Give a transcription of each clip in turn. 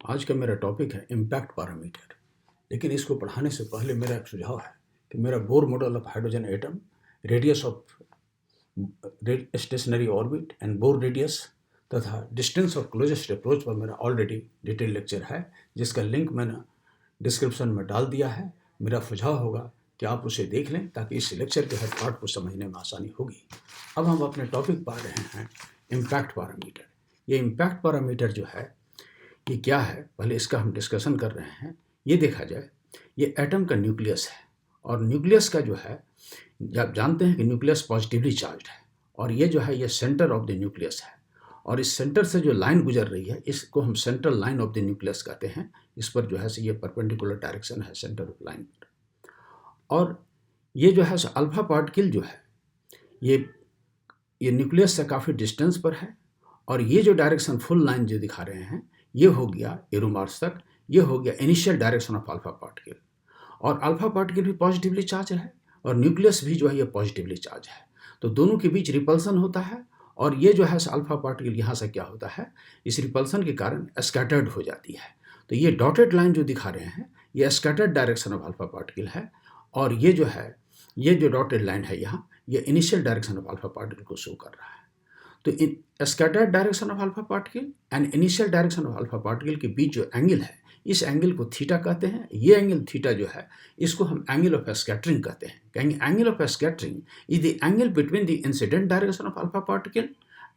आज का मेरा टॉपिक है इम्पैक्ट पैरामीटर। लेकिन इसको पढ़ाने से पहले मेरा एक सुझाव है कि मेरा Bohr model of hydrogen atom, radius of stationery orbit and bore radius तथा डिस्टेंस ऑफ क्लोजेस्ट अप्रोच पर मेरा ऑलरेडी डिटेल लेक्चर है, जिसका लिंक मैंने डिस्क्रिप्शन में डाल दिया है। मेरा सुझाव होगा कि आप उसे देख लें ताकि इस लेक्चर के हर पार्ट को समझने में आसानी होगी। अब हम अपने टॉपिक पा रहे हैं इम्पैक्ट पैरामीटर। ये इम्पैक्ट पैरामीटर जो है ये क्या है, पहले इसका हम डिस्कशन कर रहे हैं। ये देखा जाए, ये एटम का न्यूक्लियस है और न्यूक्लियस का जो है, आप जानते हैं कि न्यूक्लियस पॉजिटिवली चार्ज्ड है और ये जो है ये सेंटर ऑफ द न्यूक्लियस है और इस सेंटर से जो लाइन गुजर रही है इसको हम central line of the nucleus कहते हैं। इस पर जो है ये परपेंडिकुलर डायरेक्शन है सेंटर ऑफ लाइन पर। और ये जो है अल्फा पार्टिकल जो है ये न्यूक्लियस से काफ़ी डिस्टेंस पर है और ये जो डायरेक्शन फुल लाइन जो दिखा रहे हैं ये हो गया एरोमार्स तक, ये हो गया initial direction of alpha particle. और अल्फा पार्टिकल भी पॉजिटिवली चार्ज है और न्यूक्लियस भी जो है ये पॉजिटिवली चार्ज है, तो दोनों के बीच रिपल्सन होता है और ये जो है अल्फा पार्टिकल यहाँ से क्या होता है, इस रिपल्सन के कारण स्कैटर्ड हो जाती है। तो ये डॉटेड लाइन जो दिखा रहे हैं ये scattered direction of alpha particle है और ये जो है ये जो डॉटेड लाइन है यहाँ ये initial direction of alpha particle को शो कर रहा है। तो इन scattered direction of alpha particle and initial direction of alpha particle के बीच जो एंगल है इस एंगल को थीटा कहते हैं। ये एंगल थीटा जो है इसको हम एंगल ऑफ स्कैटरिंग कहते हैं। कहेंगे angle of scattering is the angle between the incident direction of alpha particle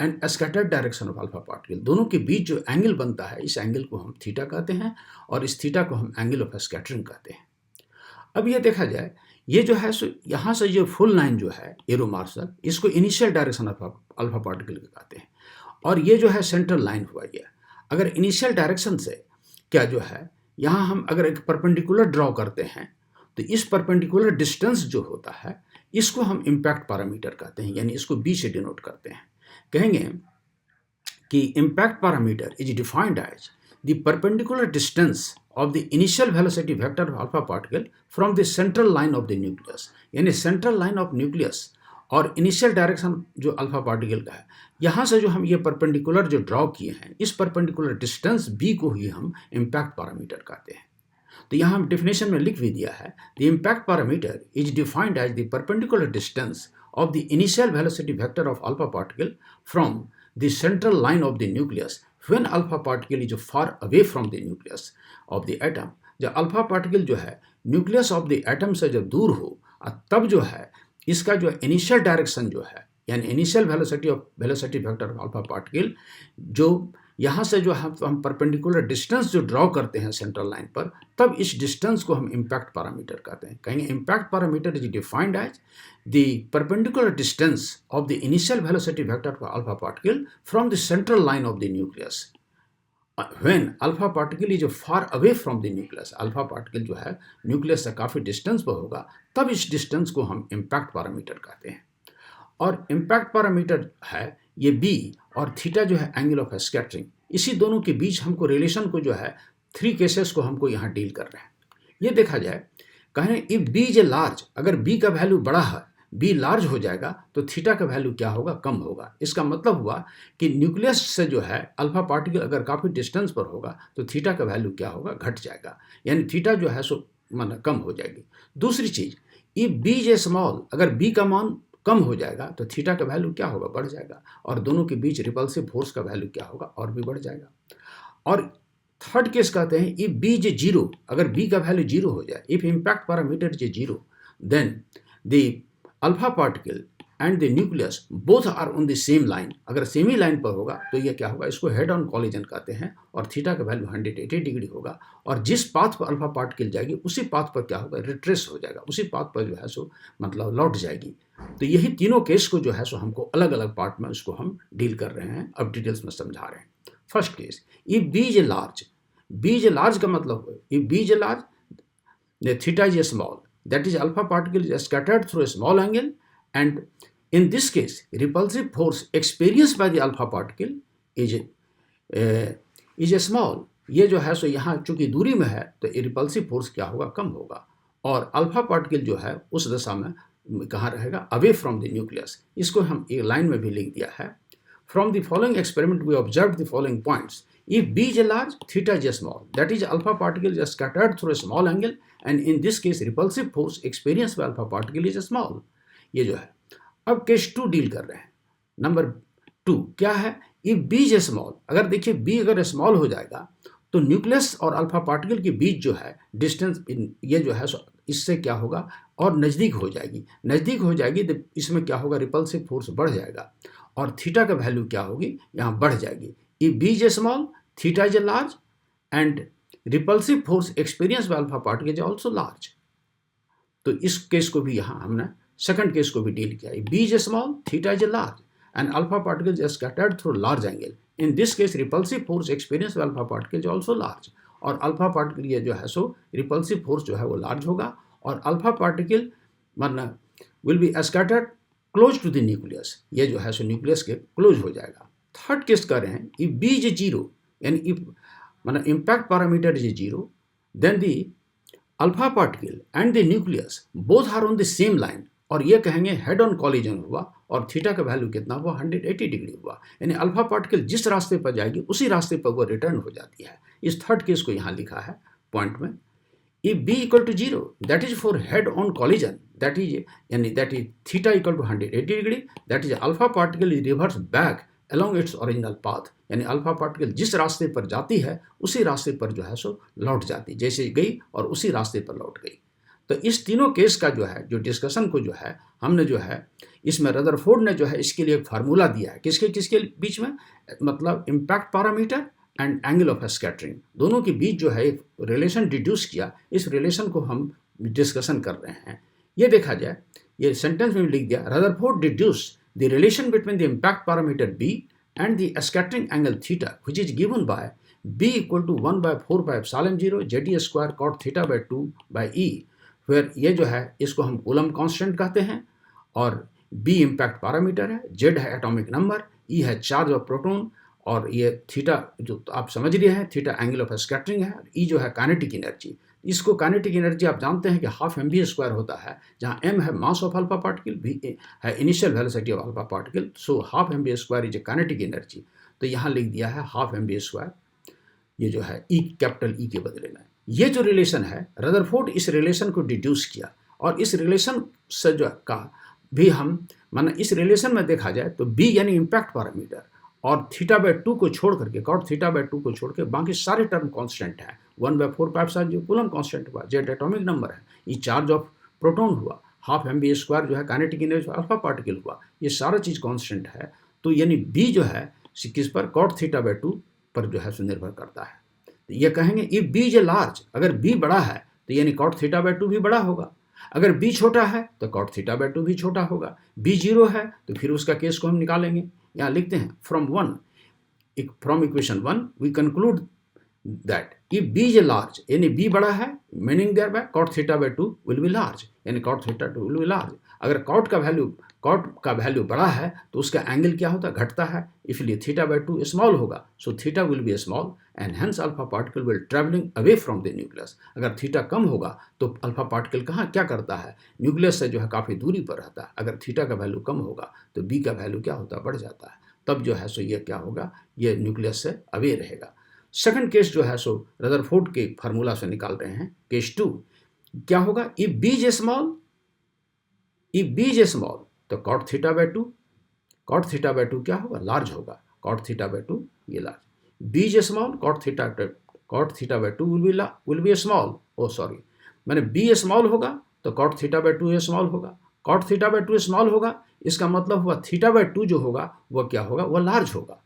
and scattered direction of alpha particle. दोनों के बीच जो एंगल बनता है इस एंगल को हम थीटा कहते हैं और इस थीटा को हम एंगल ऑफ स्कैटरिंग कहते हैं। अब ये देखा जाए, ये जो है यहाँ से जो फुल लाइन जो है एरोमार्स तक इसको initial direction of alpha particle कहते हैं और ये जो है सेंट्रल लाइन हुआ गया। अगर इनिशियल डायरेक्शन से क्या जो है यहाँ हम अगर एक परपेंडिकुलर ड्रॉ करते हैं तो इस परपेंडिकुलर डिस्टेंस जो होता है इसको हम इम्पैक्ट पैरामीटर कहते हैं, यानी इसको बी से डिनोट करते हैं। कहेंगे कि impact parameter is defined as the perpendicular distance of the initial velocity vector of alpha particle from the central line of the nucleus। यानी central line of nucleus और इनिशियल डायरेक्शन जो alpha particle का है यहाँ से जो हम ये परपेंडिकुलर जो ड्रॉ किए हैं इस परपेंडिकुलर डिस्टेंस b को ही हम इम्पैक्ट पैरामीटर कहते हैं। तो यहाँ हम डेफिनेशन में लिख भी दिया है, the impact parameter is defined as the perpendicular distance of the initial velocity vector of alpha particle from the central line of the nucleus when alpha particle is far away from the nucleus of the atom। जब alpha particle जो है nucleus of the atom से जब दूर हो तब जो है इसका जो इनिशियल डायरेक्शन जो है यानी initial velocity vector of alpha particle जो यहाँ से जो हम परपेंडिकुलर डिस्टेंस जो ड्रॉ करते हैं सेंट्रल लाइन पर, तब इस डिस्टेंस को हम इम्पैक्ट पैरामीटर कहते हैं। कहेंगे impact parameter is defined as the perpendicular distance of the initial velocity vector of alpha particle from the central line of the nucleus when alpha particle is far away from the nucleus. Alpha particle जो है nucleus से काफ़ी distance पर होगा तब इस distance को हम इम्पैक्ट पैरामीटर कहते हैं। और इम्पैक्ट पैरामीटर है ये बी और थीटा जो है एंगल ऑफ स्कैटरिंग, इसी दोनों के बीच हमको रिलेशन को जो है 3 केसेस को हमको यहाँ डील कर रहे हैं। ये देखा जाए, कहें if B is a large, अगर बी का वैल्यू बड़ा है, बी लार्ज हो जाएगा तो थीटा का वैल्यू क्या होगा, कम होगा। इसका मतलब हुआ कि न्यूक्लियस से जो है अल्फा पार्टिकल अगर काफ़ी डिस्टेंस पर होगा तो थीटा का वैल्यू क्या होगा, घट जाएगा, यानी थीटा जो है सो मान कम हो जाएगी। दूसरी चीज़, if B is a small, अगर बी का मान कम हो जाएगा तो थीटा का वैल्यू क्या होगा, बढ़ जाएगा और दोनों के बीच रिपल्सिव फोर्स का वैल्यू क्या होगा, और भी बढ़ जाएगा। और थर्ड केस कहते हैं इफ बी इज जीरो, अगर बी का वैल्यू जीरो हो जाए, if impact parameter is zero then the alpha particle and the nucleus both are on the same line. अगर सेम ही लाइन पर होगा तो ये क्या होगा, इसको हेड ऑन कॉलिजन कहते हैं और थीटा का वैल्यू 180 डिग्री होगा और जिस पाथ पर अल्फा पार्टिकल जाएगी उसी पाथ पर क्या होगा, रिट्रेस हो जाएगा, उसी पाथ पर जो है सो मतलब लौट जाएगी। तो यही तीनों केस को जो है सो हमको अलग अलग पार्ट में उसको हम डील कर रहे हैं, अब डिटेल्स में समझा रहे हैं। First case, if B is a large, B is a large का मतलब if B is a large theta is a small, that is alpha particle is scattered through a small angle and in this case repulsive force experienced by the alpha particle is a small। ये जो है सो यहाँ चूंकि दूरी में है तो repulsive force क्या होगा, कम होगा और अल्फा पार्टिकल जो है उस दशा में कहाँ रहेगा, अवे फ्रॉम द न्यूक्लियस। इसको हम एक लाइन में भी लिख दिया है। From the following experiment we observe the following points, If B is a large, theta is a small. That is, alpha particle is scattered through a small angle, and in this case, repulsive force experienced by alpha particle is small. ये जो है, अब case 2 deal कर रहे हैं. Number 2 क्या है? If B is a small, अगर देखिए B अगर स्मॉल हो जाएगा तो न्यूक्लियस और अल्फा पार्टिकल के बीच जो है डिस्टेंस, ये जो है इससे क्या होगा और नज़दीक हो जाएगी. नज़दीक हो जाएगी तो इसमें क्या होगा? रिपल्सिव फोर्स बढ़ जाएगा और थीटा का वैल्यू क्या होगी? यहाँ बढ़ जाएगी. If B is a small, theta is a large, and repulsive force experienced by alpha particle is also large. तो इस केस को भी यहाँ हमने सेकंड केस को भी डील किया. B is a small, theta is a large, and alpha particles are scattered through large angle. In this case, repulsive force experienced by alpha particle is also large. और alpha particle ये जो है सो repulsive force जो है वो large होगा और alpha particle मतलब will be scattered close to the nucleus. ये जो है सो न्यूक्लियस के क्लोज हो जाएगा. थर्ड केस कर रहे हैं. If B is a zero, यानी इफ मतलब impact parameter is a zero, then the alpha particle and the nucleus both are on the same line, और ये कहेंगे हेड ऑन कॉलिजन हुआ और थीटा का वैल्यू कितना हुआ? 180 डिग्री हुआ. यानी अल्फा पार्टिकल जिस रास्ते पर जाएगी उसी रास्ते पर वो रिटर्न हो जाती है. इस थर्ड केस को यहाँ लिखा है पॉइंट में. If B equal to 0, that is for head-on collision, that is theta equal to 180 degree, that is alpha particle is reversed back along its original path. यानी अल्फा पार्टिकल जिस रास्ते पर जाती है उसी रास्ते पर जो है सो लौट जाती, जैसे गई और उसी रास्ते पर लौट गई. तो इस तीनों केस का जो है जो डिस्कशन को जो है हमने जो है इसमें रदरफोर्ड ने जो है इसके लिए एक फार्मूला दिया है. किसके किसके बीच में? मतलब impact parameter and angle of scattering, दोनों के बीच जो है एक रिलेशन डिड्यूस किया. इस रिलेशन को हम डिस्कशन कर रहे हैं. ये देखा जाए, ये सेंटेंस में लिख दिया, Rutherford deduce the relation between the impact parameter B and the scattering angle theta, which is given by B equal to 1/4πε0 ZE square cot theta by 2 by E, where ये जो है इसको हम कूलम कांस्टेंट कहते हैं और B impact parameter है, Z है एटॉमिक नंबर, E है चार्ज ऑफ प्रोटॉन और ये थीटा जो आप समझ रहे हैं थीटा एंगल ऑफ स्कैटरिंग है, E जो है काइनेटिक एनर्जी. इसको काइनेटिक एनर्जी आप जानते हैं कि हाफ mv² होता है, जहाँ m है mass of alpha particle, v है initial velocity of alpha particle, so half mv² is a kinetic energy. तो यहाँ लिख दिया है हाफ mv², ये जो है E कैपिटल E के बदले में. ये जो रिलेशन है रदरफोर्ड इस रिलेशन को डिड्यूस किया और इस रिलेशन से जो का भी हम माना इस रिलेशन में देखा जाए तो B यानी इम्पैक्ट पैरामीटर और थीटा बाय 2 को छोड़ करके कॉट थीटा बाय 2 को छोड़ के बाकी सारे टर्म कांस्टेंट हैं. 1/4πε जो कूलम कांस्टेंट हुआ, जेड एटॉमिक नंबर है, ये चार्ज ऑफ प्रोटॉन हुआ, हाफ mv² जो है काइनेटिक एनर्जी अल्फा पार्टिकल हुआ, ये सारा चीज़ कांस्टेंट है. तो यानी B जो है किस पर? कॉट थीटा बाय 2 पर जो है निर्भर करता है. तो ये कहेंगे if B is a large, अगर B बड़ा है तो यानी कॉट थीटा बाय 2 भी बड़ा होगा. अगर B छोटा है तो कॉट थीटा बाय 2 भी छोटा होगा. B 0 है तो फिर उसका केस को हम निकालेंगे. यहाँ लिखते हैं from equation 1 we conclude that if B is a large, यानी B बड़ा है, मीनिंग देयर बाय theta theta by 2 will be large, यानी cot theta 2 will be large. अगर कॉट का वैल्यू बड़ा है तो उसका एंगल क्या होता है? घटता है, इसलिए थीटा बाय 2 स्मॉल होगा, so theta will be small and hence alpha particle will travelling away from the nucleus. अगर थीटा कम होगा तो अल्फा पार्टिकल क्या करता है? न्यूक्लियस से जो है काफ़ी दूरी पर रहता है. अगर थीटा का वैल्यू कम होगा तो B का वैल्यू क्या होता है? बढ़ जाता है. तब जो है सो ये क्या होगा? ये न्यूक्लियस से अवे रहेगा. सेकंड केस जो है सो रदरफोर्ड के फार्मूला से निकाल रहे हैं. केस 2 क्या होगा? If B is a small तो कॉट थीटा बाय 2 क्या होगा? लार्ज होगा. कॉट थीटा बाय 2 ये large. B is a small, cot theta by 2 will be small. Oh sorry, मैंने B स्मॉल होगा तो कॉट थीटा बाय 2 स्मॉल होगा. Cot theta by 2 small होगा, इसका मतलब हुआ थीटा बाय 2 जो होगा वह क्या होगा? वह लार्ज होगा.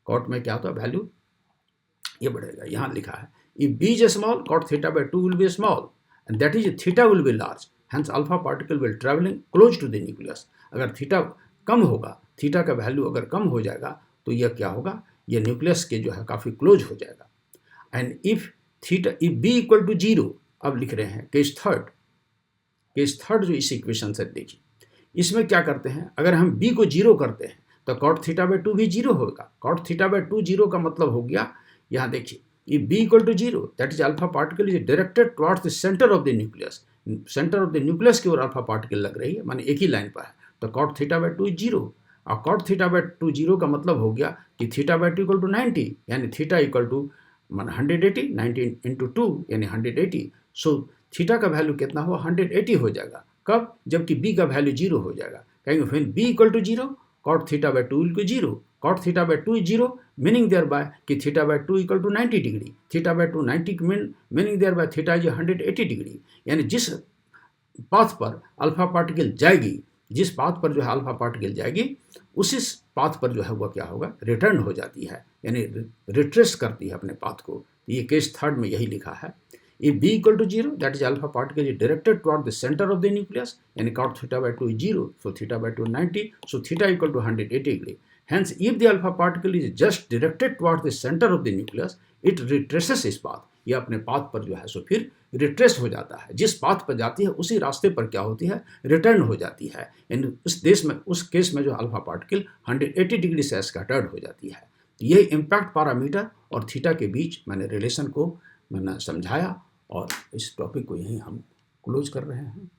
कॉट में क्या होता है? वैल्यू ये बढ़ेगा. यहाँ लिखा है if B is small cot theta by 2 will be small and that is theta will be large, hence alpha particle will travelling close to the nucleus. अगर थीटा कम होगा, थीटा का वैल्यू अगर कम हो जाएगा तो यह क्या होगा? यह न्यूक्लियस के जो है काफ़ी क्लोज हो जाएगा. And if B equal to 0, अब लिख रहे हैं केस थर्ड जो इस इक्वेशन से देखिए, इसमें क्या करते हैं? अगर हम B को 0 करते हैं तो कॉट थीटा बाय 2 भी 0 होगा. कॉट थीटा बाय 2 0 का मतलब हो गया, यहाँ देखिए, if B equal to 0 that is alpha particle is directed towards the centre of the nucleus. Centre of the nucleus की ओर अल्फा पार्टिकल लग रही है, माने एक ही लाइन पर है, तो कॉट थीटा बाय 2 इज 0. और cot थीटा बाय 2 जीरो का मतलब हो गया कि थीटा बाय 2 इक्वल टू 90, यानी थीटा इक्वल टू 180, 90 इंटू 2 यानी 180। सो थीटा का वैल्यू कितना हुआ, 180 हो जाएगा। कब, जबकि बी का वैल्यू 0 हो जाएगा। कहेंगे फिर b equal to 0, cot theta bye 2 equal 0, cot theta bye 2 0, meaning thereby बाय कि theta bye 2 equal to 90 degree, theta bye 2 90 meaning thereby theta is इज 180 डिग्री। यानी जिस पाथ पर अल्फा पार्टिकल जाएगी, जिस पाथ पर जो है अल्फा पार्टिकल जाएगी, उसी पाथ पर जो है वह क्या होगा, रिटर्न हो जाती है, यानी रिट्रेस करती है अपने पाथ को। ये केस थर्ड में यही लिखा है। If b equal to 0, that is alpha particle is directed toward the center of the nucleus, and cot theta by 2 is 0, so theta by 2 90, so theta equal to 180 degree. Hence, if the alpha particle is just directed toward the center of the nucleus, it retraces its path. यह अपने path पर जो है सो फिर retrace हो जाता है, जिस पाथ पर जाती है उसी रास्ते पर क्या होती है, रिटर्न हो जाती है। यानी उस केस में जो अल्फा पार्टिकल 180 डिग्री से स्कैटर्ड हो जाती है। ये इम्पैक्ट पैरामीटर और थीटा के बीच मैंने रिलेशन को मैंने समझाया, और इस टॉपिक को यहीं हम क्लोज कर रहे हैं।